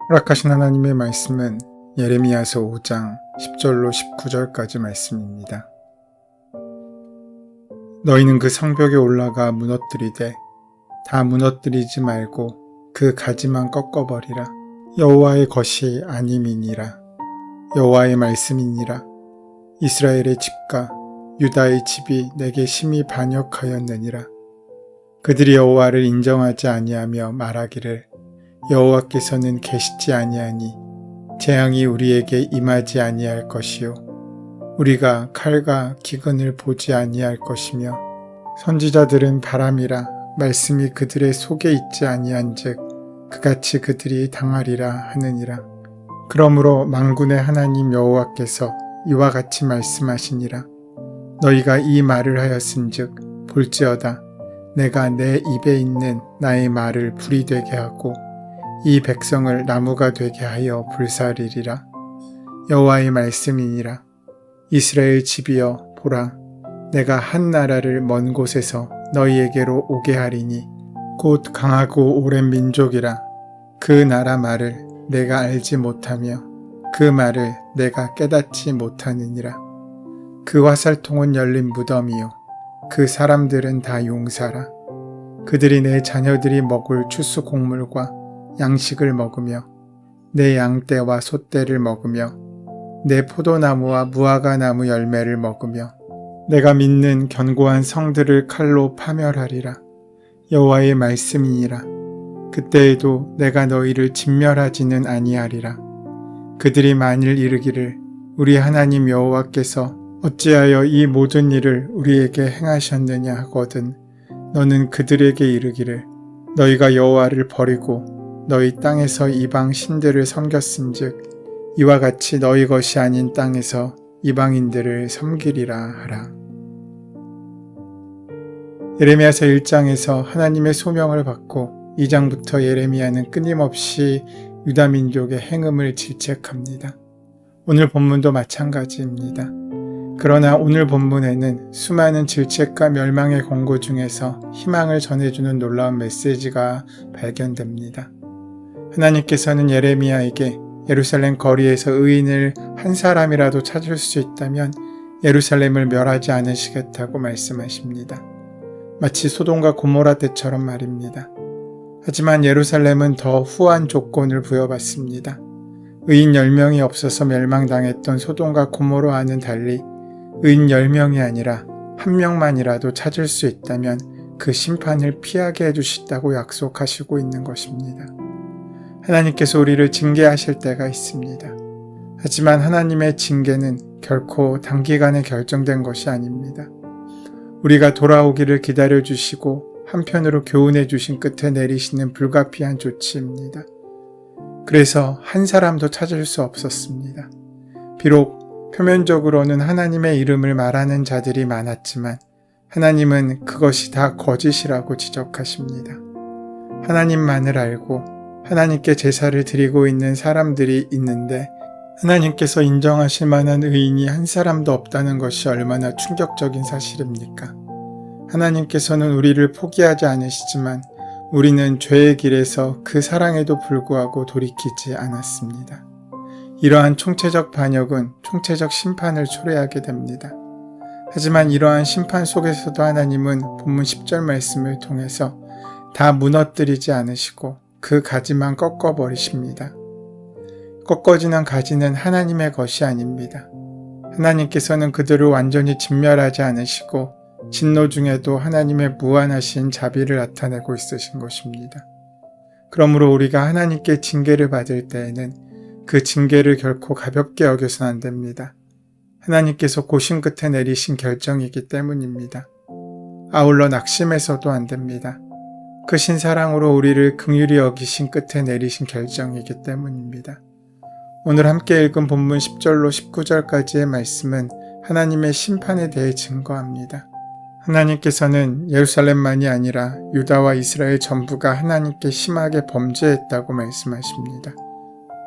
허락하신 하나님의 말씀은 예레미야서 5장 10절로 19절까지 말씀입니다. 너희는 그 성벽에 올라가 무너뜨리되 다 무너뜨리지 말고 그 가지만 꺾어버리라. 여호와의 것이 아님이니라. 여호와의 말씀이니라. 이스라엘의 집과 유다의 집이 내게 심히 반역하였느니라. 그들이 여호와를 인정하지 아니하며 말하기를 여호와께서는 계시지 아니하니 재앙이 우리에게 임하지 아니할 것이요 우리가 칼과 기근을 보지 아니할 것이며 선지자들은 바람이라 말씀이 그들의 속에 있지 아니한즉 그같이 그들이 당하리라 하느니라. 그러므로 만군의 하나님 여호와께서 이와 같이 말씀하시니라. 너희가 이 말을 하였은즉 볼지어다 내가 내 입에 있는 나의 말을 불이 되게 하고 이 백성을 나무가 되게 하여 불사르리라. 여호와의 말씀이니라. 이스라엘 집이여 보라 내가 한 나라를 먼 곳에서 너희에게로 오게 하리니 곧 강하고 오랜 민족이라. 그 나라 말을 내가 알지 못하며 그 말을 내가 깨닫지 못하느니라. 그 화살통은 열린 무덤이요 그 사람들은 다 용사라. 그들이 내 자녀들이 먹을 추수 곡물과 양식을 먹으며 내 양떼와 소떼를 먹으며 내 포도나무와 무화과나무 열매를 먹으며 내가 믿는 견고한 성들을 칼로 파멸하리라. 여호와의 말씀이니라. 그때에도 내가 너희를 진멸하지는 아니하리라. 그들이 만일 이르기를 우리 하나님 여호와께서 어찌하여 이 모든 일을 우리에게 행하셨느냐 하거든 너는 그들에게 이르기를 너희가 여호와를 버리고 너희 땅에서 이방 신들을 섬겼은즉 이와 같이 너희 것이 아닌 땅에서 이방인들을 섬기리라 하라. 예레미야서 1장에서 하나님의 소명을 받고 2장부터 예레미야는 끊임없이 유다 민족의 행음을 질책합니다. 오늘 본문도 마찬가지입니다. 그러나 오늘 본문에는 수많은 질책과 멸망의 권고 중에서 희망을 전해주는 놀라운 메시지가 발견됩니다. 하나님께서는 예레미야에게 예루살렘 거리에서 의인을 한 사람이라도 찾을 수 있다면 예루살렘을 멸하지 않으시겠다고 말씀하십니다. 마치 소돔과 고모라 때처럼 말입니다. 하지만 예루살렘은 더 후한 조건을 부여받습니다. 의인 10명이 없어서 멸망당했던 소돔과 고모라와는 달리 의인 10명이 아니라 1명만이라도 찾을 수 있다면 그 심판을 피하게 해주신다고 약속하시고 있는 것입니다. 하나님께서 우리를 징계하실 때가 있습니다. 하지만 하나님의 징계는 결코 단기간에 결정된 것이 아닙니다. 우리가 돌아오기를 기다려주시고 한편으로 교훈해 주신 끝에 내리시는 불가피한 조치입니다. 그래서 한 사람도 찾을 수 없었습니다. 비록 표면적으로는 하나님의 이름을 말하는 자들이 많았지만 하나님은 그것이 다 거짓이라고 지적하십니다. 하나님만을 알고 하나님께 제사를 드리고 있는 사람들이 있는데 하나님께서 인정하실 만한 의인이 한 사람도 없다는 것이 얼마나 충격적인 사실입니까? 하나님께서는 우리를 포기하지 않으시지만 우리는 죄의 길에서 그 사랑에도 불구하고 돌이키지 않았습니다. 이러한 총체적 반역은 총체적 심판을 초래하게 됩니다. 하지만 이러한 심판 속에서도 하나님은 본문 10절 말씀을 통해서 다 무너뜨리지 않으시고 그 가지만 꺾어버리십니다. 꺾어지는 가지는 하나님의 것이 아닙니다. 하나님께서는 그들을 완전히 진멸하지 않으시고 진노 중에도 하나님의 무한하신 자비를 나타내고 있으신 것입니다. 그러므로 우리가 하나님께 징계를 받을 때에는 그 징계를 결코 가볍게 여겨서는 안 됩니다. 하나님께서 고심 끝에 내리신 결정이기 때문입니다. 아울러 낙심해서도 안 됩니다. 크신 사랑으로 우리를 긍휼히 여기신 끝에 내리신 결정이기 때문입니다. 오늘 함께 읽은 본문 10절로 19절까지의 말씀은 하나님의 심판에 대해 증거합니다. 하나님께서는 예루살렘만이 아니라 유다와 이스라엘 전부가 하나님께 심하게 범죄했다고 말씀하십니다.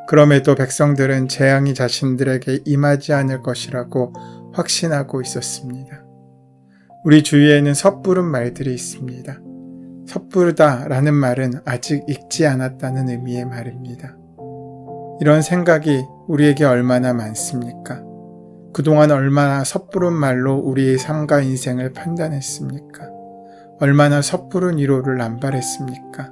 그럼에도 백성들은 재앙이 자신들에게 임하지 않을 것이라고 확신하고 있었습니다. 우리 주위에는 섣부른 말들이 있습니다. 섣부르다 라는 말은 아직 익지 않았다는 의미의 말입니다. 이런 생각이 우리에게 얼마나 많습니까? 그동안 얼마나 섣부른 말로 우리의 삶과 인생을 판단했습니까? 얼마나 섣부른 위로를 남발했습니까?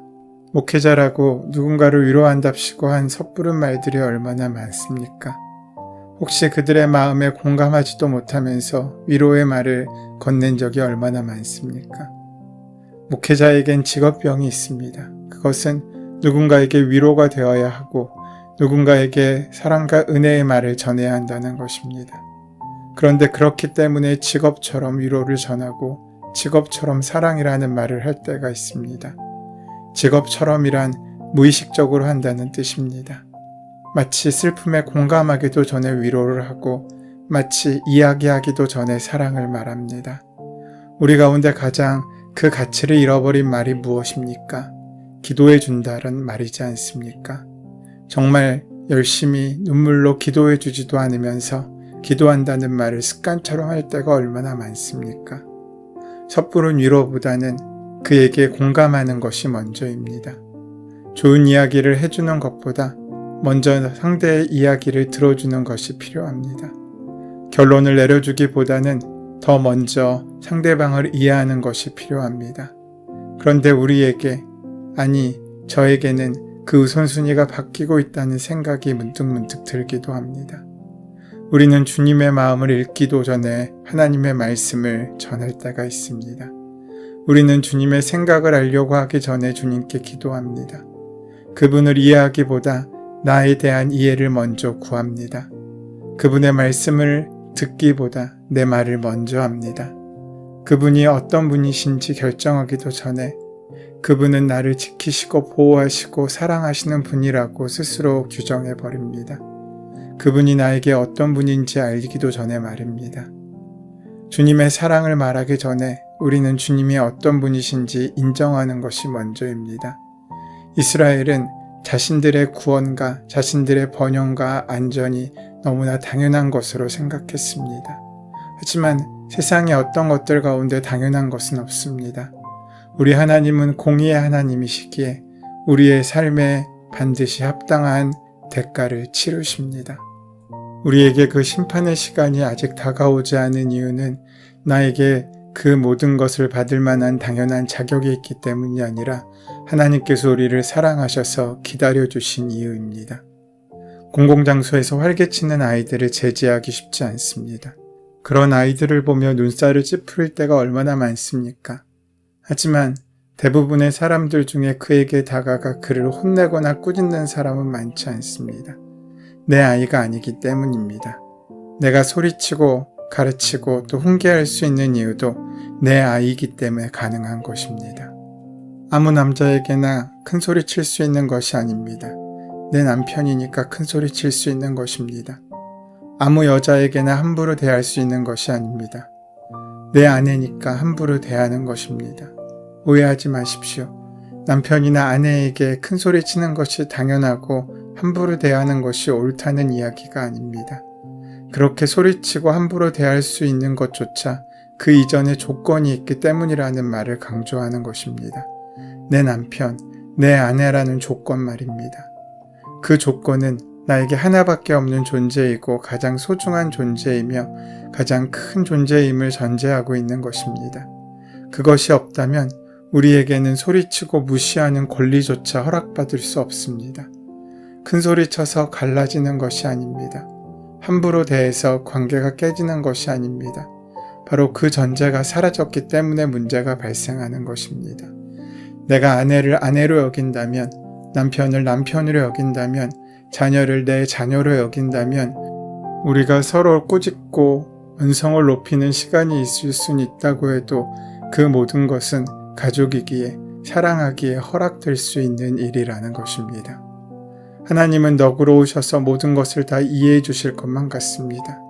목회자라고 누군가를 위로한답시고 한 섣부른 말들이 얼마나 많습니까? 혹시 그들의 마음에 공감하지도 못하면서 위로의 말을 건넨 적이 얼마나 많습니까? 목회자에겐 직업병이 있습니다. 그것은 누군가에게 위로가 되어야 하고 누군가에게 사랑과 은혜의 말을 전해야 한다는 것입니다. 그런데 그렇기 때문에 직업처럼 위로를 전하고 직업처럼 사랑이라는 말을 할 때가 있습니다. 직업처럼이란 무의식적으로 한다는 뜻입니다. 마치 슬픔에 공감하기도 전에 위로를 하고 마치 이야기하기도 전에 사랑을 말합니다. 우리 가운데 가장 그 가치를 잃어버린 말이 무엇입니까? 기도해 준다는 말이지 않습니까? 정말 열심히 눈물로 기도해 주지도 않으면서 기도한다는 말을 습관처럼 할 때가 얼마나 많습니까? 섣부른 위로보다는 그에게 공감하는 것이 먼저입니다. 좋은 이야기를 해주는 것보다 먼저 상대의 이야기를 들어주는 것이 필요합니다. 결론을 내려주기보다는 더 먼저 상대방을 이해하는 것이 필요합니다. 그런데 우리에게, 아니 저에게는 그 우선순위가 바뀌고 있다는 생각이 문득문득 들기도 합니다. 우리는 주님의 마음을 읽기도 전에 하나님의 말씀을 전할 때가 있습니다. 우리는 주님의 생각을 알려고 하기 전에 주님께 기도합니다. 그분을 이해하기보다 나에 대한 이해를 먼저 구합니다. 그분의 말씀을 듣기보다 내 말을 먼저 합니다. 그분이 어떤 분이신지 결정하기도 전에 그분은 나를 지키시고 보호하시고 사랑하시는 분이라고 스스로 규정해버립니다. 그분이 나에게 어떤 분인지 알기도 전에 말입니다. 주님의 사랑을 말하기 전에 우리는 주님이 어떤 분이신지 인정하는 것이 먼저입니다. 이스라엘은 자신들의 구원과 자신들의 번영과 안전이 너무나 당연한 것으로 생각했습니다. 하지만 세상의 어떤 것들 가운데 당연한 것은 없습니다. 우리 하나님은 공의의 하나님이시기에 우리의 삶에 반드시 합당한 대가를 치르십니다. 우리에게 그 심판의 시간이 아직 다가오지 않은 이유는 나에게 그 모든 것을 받을 만한 당연한 자격이 있기 때문이 아니라 하나님께서 우리를 사랑하셔서 기다려주신 이유입니다. 공공장소에서 활개치는 아이들을 제지하기 쉽지 않습니다. 그런 아이들을 보며 눈살을 찌푸릴 때가 얼마나 많습니까? 하지만 대부분의 사람들 중에 그에게 다가가 그를 혼내거나 꾸짖는 사람은 많지 않습니다. 내 아이가 아니기 때문입니다. 내가 소리치고 가르치고 또 훈계할 수 있는 이유도 내 아이이기 때문에 가능한 것입니다. 아무 남자에게나 큰 소리 칠 수 있는 것이 아닙니다. 내 남편이니까 큰 소리 칠 수 있는 것입니다. 아무 여자에게나 함부로 대할 수 있는 것이 아닙니다. 내 아내니까 함부로 대하는 것입니다. 오해하지 마십시오. 남편이나 아내에게 큰 소리 치는 것이 당연하고 함부로 대하는 것이 옳다는 이야기가 아닙니다. 그렇게 소리치고 함부로 대할 수 있는 것조차 그 이전에 조건이 있기 때문이라는 말을 강조하는 것입니다. 내 남편, 내 아내라는 조건 말입니다. 그 조건은 나에게 하나밖에 없는 존재이고 가장 소중한 존재이며 가장 큰 존재임을 전제하고 있는 것입니다. 그것이 없다면 우리에게는 소리치고 무시하는 권리조차 허락받을 수 없습니다. 큰 소리쳐서 갈라지는 것이 아닙니다. 함부로 대해서 관계가 깨지는 것이 아닙니다. 바로 그 전제가 사라졌기 때문에 문제가 발생하는 것입니다. 내가 아내를 아내로 여긴다면, 남편을 남편으로 여긴다면, 자녀를 내 자녀로 여긴다면 우리가 서로 꾸짖고 언성을 높이는 시간이 있을 수는 있다고 해도 그 모든 것은 가족이기에 사랑하기에 허락될 수 있는 일이라는 것입니다. 하나님은 너그러우셔서 모든 것을 다 이해해 주실 것만 같습니다.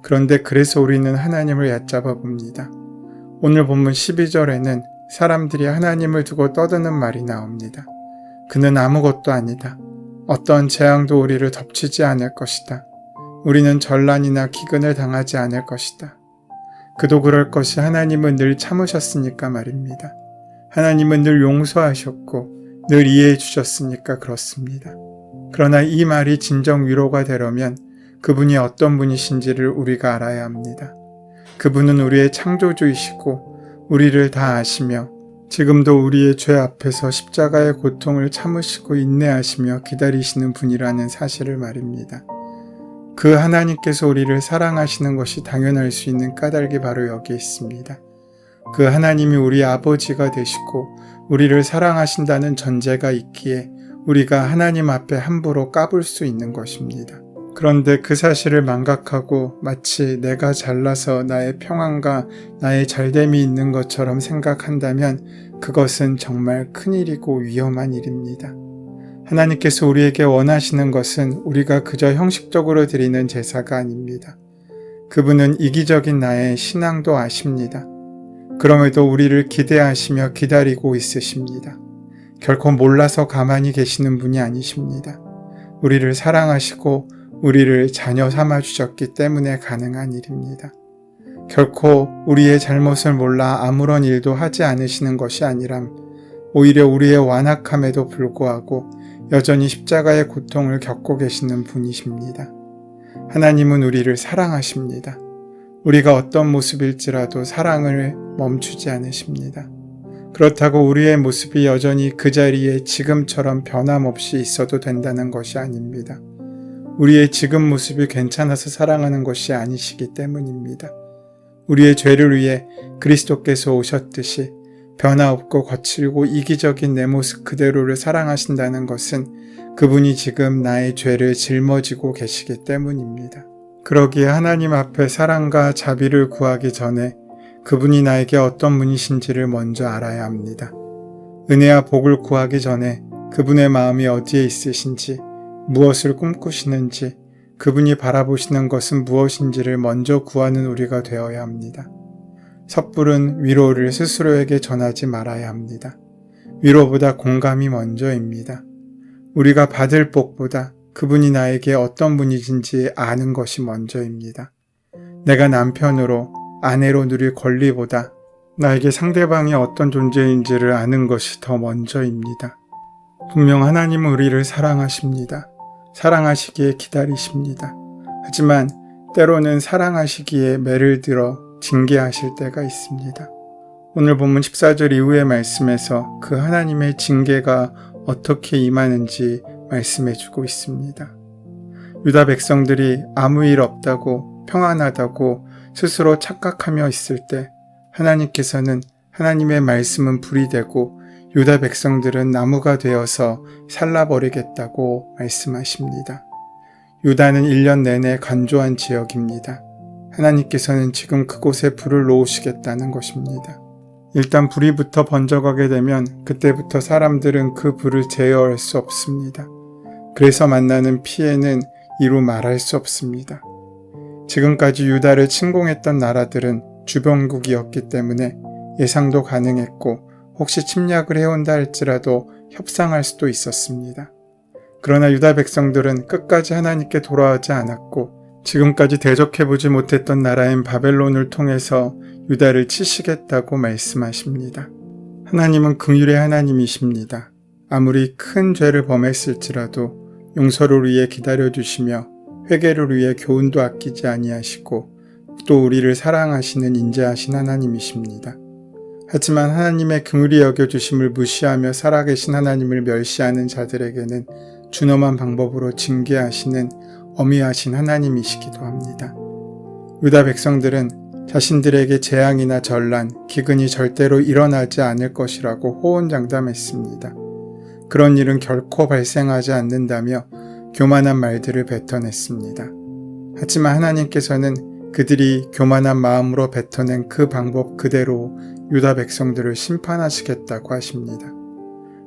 그런데 그래서 우리는 하나님을 얕잡아 봅니다. 오늘 본문 12절에는 사람들이 하나님을 두고 떠드는 말이 나옵니다. 그는 아무것도 아니다. 어떤 재앙도 우리를 덮치지 않을 것이다. 우리는 전란이나 기근을 당하지 않을 것이다. 그도 그럴 것이 하나님은 늘 참으셨으니까 말입니다. 하나님은 늘 용서하셨고 늘 이해해 주셨으니까 그렇습니다. 그러나 이 말이 진정 위로가 되려면 그분이 어떤 분이신지를 우리가 알아야 합니다. 그분은 우리의 창조주이시고 우리를 다 아시며 지금도 우리의 죄 앞에서 십자가의 고통을 참으시고 인내하시며 기다리시는 분이라는 사실을 말입니다. 그 하나님께서 우리를 사랑하시는 것이 당연할 수 있는 까닭이 바로 여기에 있습니다. 그 하나님이 우리 아버지가 되시고 우리를 사랑하신다는 전제가 있기에 우리가 하나님 앞에 함부로 까불 수 있는 것입니다. 그런데 그 사실을 망각하고 마치 내가 잘나서 나의 평안과 나의 잘됨이 있는 것처럼 생각한다면 그것은 정말 큰일이고 위험한 일입니다. 하나님께서 우리에게 원하시는 것은 우리가 그저 형식적으로 드리는 제사가 아닙니다. 그분은 이기적인 나의 신앙도 아십니다. 그럼에도 우리를 기대하시며 기다리고 있으십니다. 결코 몰라서 가만히 계시는 분이 아니십니다. 우리를 사랑하시고 우리를 자녀 삼아 주셨기 때문에 가능한 일입니다. 결코 우리의 잘못을 몰라 아무런 일도 하지 않으시는 것이 아니람 오히려 우리의 완악함에도 불구하고 여전히 십자가의 고통을 겪고 계시는 분이십니다. 하나님은 우리를 사랑하십니다. 우리가 어떤 모습일지라도 사랑을 멈추지 않으십니다. 그렇다고 우리의 모습이 여전히 그 자리에 지금처럼 변함없이 있어도 된다는 것이 아닙니다. 우리의 지금 모습이 괜찮아서 사랑하는 것이 아니시기 때문입니다. 우리의 죄를 위해 그리스도께서 오셨듯이 변화없고 거칠고 이기적인 내 모습 그대로를 사랑하신다는 것은 그분이 지금 나의 죄를 짊어지고 계시기 때문입니다. 그러기에 하나님 앞에 사랑과 자비를 구하기 전에 그분이 나에게 어떤 분이신지를 먼저 알아야 합니다. 은혜와 복을 구하기 전에 그분의 마음이 어디에 있으신지, 무엇을 꿈꾸시는지, 그분이 바라보시는 것은 무엇인지를 먼저 구하는 우리가 되어야 합니다. 섣부른 위로를 스스로에게 전하지 말아야 합니다. 위로보다 공감이 먼저입니다. 우리가 받을 복보다 그분이 나에게 어떤 분이신지 아는 것이 먼저입니다. 내가 남편으로, 아내로 누릴 권리보다 나에게 상대방이 어떤 존재인지를 아는 것이 더 먼저입니다. 분명 하나님은 우리를 사랑하십니다. 사랑하시기에 기다리십니다. 하지만 때로는 사랑하시기에 매를 들어 징계하실 때가 있습니다. 오늘 본문 14절 이후의 말씀에서 그 하나님의 징계가 어떻게 임하는지 말씀해주고 있습니다. 유다 백성들이 아무 일 없다고 평안하다고 스스로 착각하며 있을 때 하나님께서는 하나님의 말씀은 불이 되고 유다 백성들은 나무가 되어서 살라버리겠다고 말씀하십니다. 유다는 1년 내내 간조한 지역입니다. 하나님께서는 지금 그곳에 불을 놓으시겠다는 것입니다. 일단 불이 붙어 번져가게 되면 그때부터 사람들은 그 불을 제어할 수 없습니다. 그래서 만나는 피해는 이루 말할 수 없습니다. 지금까지 유다를 침공했던 나라들은 주변국이었기 때문에 예상도 가능했고 혹시 침략을 해온다 할지라도 협상할 수도 있었습니다. 그러나 유다 백성들은 끝까지 하나님께 돌아오지 않았고 지금까지 대적해보지 못했던 나라인 바벨론을 통해서 유다를 치시겠다고 말씀하십니다. 하나님은 긍휼의 하나님이십니다. 아무리 큰 죄를 범했을지라도 용서를 위해 기다려주시며 회개를 위해 교훈도 아끼지 아니하시고 또 우리를 사랑하시는 인자하신 하나님이십니다. 하지만 하나님의 긍휼히 여겨주심을 무시하며 살아계신 하나님을 멸시하는 자들에게는 준엄한 방법으로 징계하시는 엄위하신 하나님이시기도 합니다. 유다 백성들은 자신들에게 재앙이나 전란, 기근이 절대로 일어나지 않을 것이라고 호언장담했습니다. 그런 일은 결코 발생하지 않는다며 교만한 말들을 뱉어냈습니다. 하지만 하나님께서는 그들이 교만한 마음으로 뱉어낸 그 방법 그대로 유다 백성들을 심판하시겠다고 하십니다.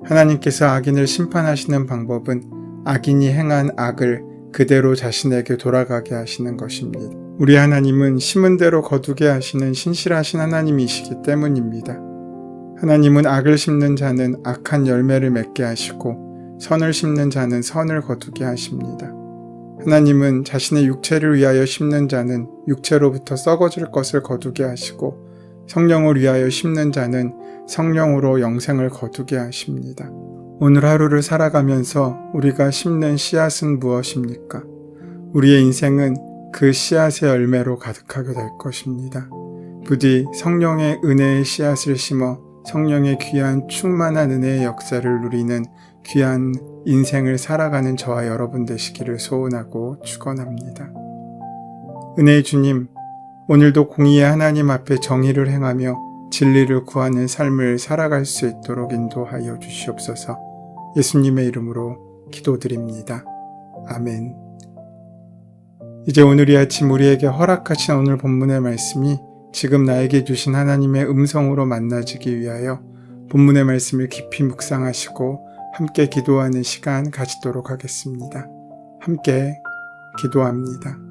하나님께서 악인을 심판하시는 방법은 악인이 행한 악을 그대로 자신에게 돌아가게 하시는 것입니다. 우리 하나님은 심은 대로 거두게 하시는 신실하신 하나님이시기 때문입니다. 하나님은 악을 심는 자는 악한 열매를 맺게 하시고 선을 심는 자는 선을 거두게 하십니다. 하나님은 자신의 육체를 위하여 심는 자는 육체로부터 썩어질 것을 거두게 하시고 성령을 위하여 심는 자는 성령으로 영생을 거두게 하십니다. 오늘 하루를 살아가면서 우리가 심는 씨앗은 무엇입니까? 우리의 인생은 그 씨앗의 열매로 가득하게 될 것입니다. 부디 성령의 은혜의 씨앗을 심어 성령의 귀한 충만한 은혜의 역사를 누리는 귀한 인생을 살아가는 저와 여러분 되시기를 소원하고 축원합니다. 은혜의 주님, 오늘도 공의의 하나님 앞에 정의를 행하며 진리를 구하는 삶을 살아갈 수 있도록 인도하여 주시옵소서. 예수님의 이름으로 기도드립니다. 아멘. 이제 오늘 이 아침 우리에게 허락하신 오늘 본문의 말씀이 지금 나에게 주신 하나님의 음성으로 만나지기 위하여 본문의 말씀을 깊이 묵상하시고 함께 기도하는 시간 가지도록 하겠습니다. 함께 기도합니다.